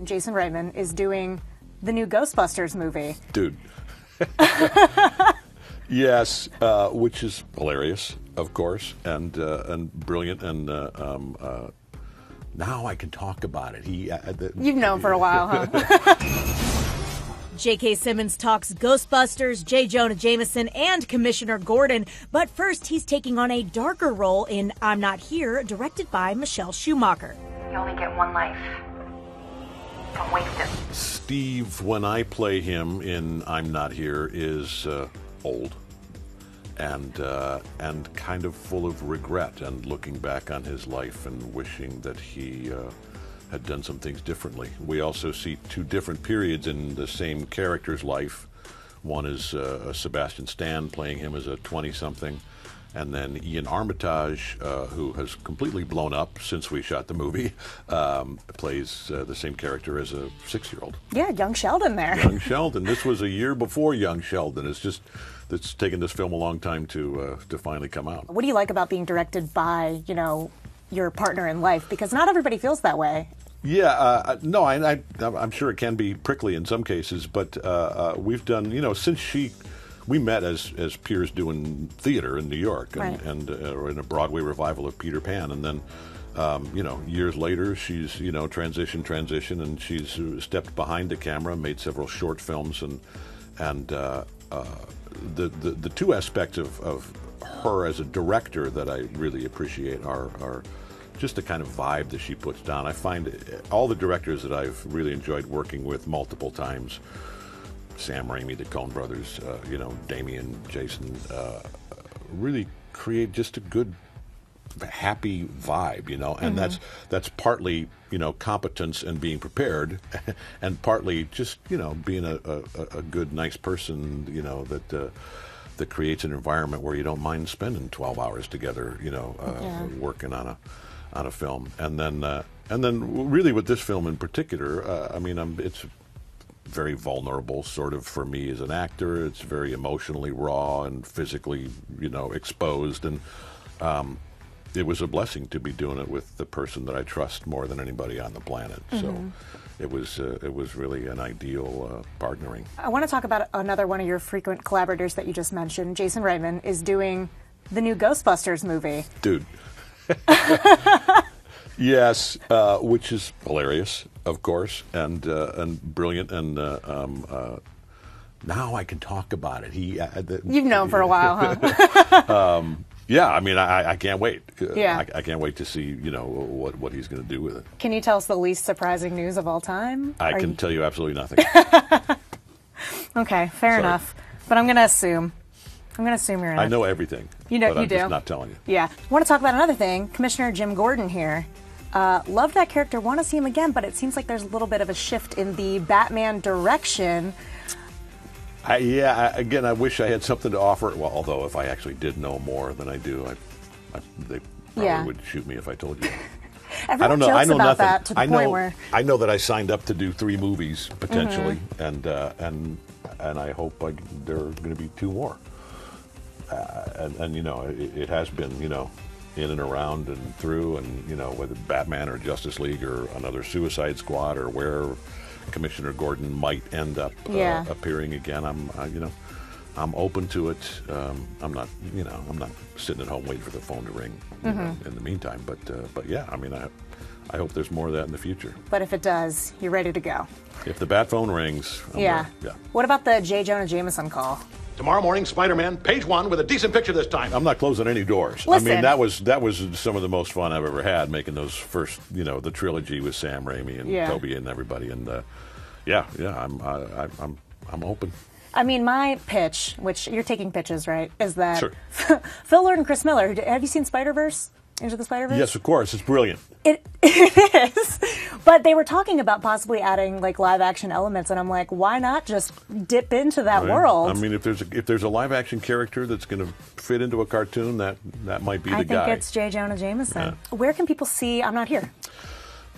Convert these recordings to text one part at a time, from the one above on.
Jason Reitman is doing the new Ghostbusters movie. Dude. Yes, which is hilarious, of course, and brilliant, and now I can talk about it. You've known for a while, huh? J.K. Simmons talks Ghostbusters, J. Jonah Jameson, and Commissioner Gordon. But first, he's taking on a darker role in I'm Not Here, directed by Michelle Schumacher. You only get one life. Don't waste it. Steve, when I play him in I'm Not Here, is old and kind of full of regret and looking back on his life and wishing that he had done some things differently. We also see two different periods in the same character's life. One is Sebastian Stan playing him as a 20-something, and then Ian Armitage, who has completely blown up since we shot the movie, plays the same character as a 6-year-old. Yeah, young Sheldon there. Young Sheldon. This was a year before young Sheldon. It's taken this film a long time to finally come out. What do you like about being directed by, your partner in life? Because not everybody feels that way. Yeah, no, I'm sure it can be prickly in some cases, but we've done, since we met as peers doing theater in New York, Right. and in a Broadway revival of Peter Pan, and then, years later, she's, transitioned, and she's stepped behind the camera, made several short films, and the two aspects of her as a director that I really appreciate are just the kind of vibe that she puts down. I find all the directors that I've really enjoyed working with multiple times, Sam Raimi, the Coen brothers, Damien, Jason, really create just a good, happy vibe, and Mm-hmm. that's partly, competence and being prepared, and partly just, being a good, nice person, that creates an environment where you don't mind spending 12 hours together, working on a film. And then really with this film in particular, it's very vulnerable sort of for me as an actor. It's very emotionally raw and physically, exposed. And it was a blessing to be doing it with the person that I trust more than anybody on the planet. Mm-hmm. So it was really an ideal partnering. I want to talk about another one of your frequent collaborators that you just mentioned. Jason Reitman is doing the new Ghostbusters movie. Dude. Yes, which is hilarious, of course, and brilliant, and now I can talk about it. You've known for a while, huh? Yeah, I can't wait. Yeah. I can't wait to see, what he's going to do with it. Can you tell us the least surprising news of all time? I can tell you absolutely nothing. Okay, fair enough. But I'm going to assume you're in it. I know everything. You but I'm do. just not telling you. Yeah. I want to talk about another thing. Commissioner Jim Gordon here. Love that character. Want to see him again, but it seems like there's a little bit of a shift in the Batman direction. Again, I wish I had something to offer. Well, although if I actually did know more than I do, they probably would shoot me if I told you. Everyone I don't know. jokes I know about nothing. that to the point where I know that I signed up to do 3 movies potentially, and I hope there are going to be 2 more. It has been in and around and through, and whether Batman or Justice League or another Suicide Squad or where Commissioner Gordon might end up appearing again. I'm open to it. I'm not sitting at home waiting for the phone to ring in the meantime. But yeah, I hope there's more of that in the future. But if it does, you're ready to go. If the bat phone rings, I'm yeah. ready. Yeah. What about the J. Jonah Jameson call? Tomorrow morning, SpiderMan, page 1 with a decent picture this time. I'm not closing any doors. Listen. That was some of the most fun I've ever had, making those first, the trilogy with Sam Raimi and Toby and everybody. And I'm open. My pitch, which you're taking pitches, right, is that Sure. Phil Lord and Chris Miller. Have you seen Spider-Verse? Into the Spider-Verse? Yes, of course. It's brilliant. It is. But they were talking about possibly adding live action elements, and I'm like, why not just dip into that world? If there's a live action character that's going to fit into a cartoon, that might be the guy. I think it's J. Jonah Jameson. Yeah. Where can people see I'm Not Here?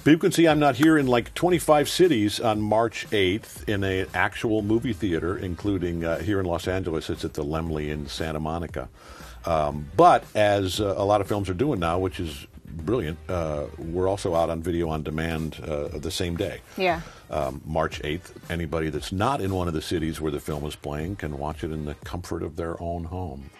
People can see I'm Not Here in 25 cities on March 8th in an actual movie theater, including here in Los Angeles. It's at the Laemmle in Santa Monica. But as a lot of films are doing now, which is brilliant. We're also out on video on demand the same day. Yeah. March 8th. Anybody that's not in one of the cities where the film is playing can watch it in the comfort of their own home.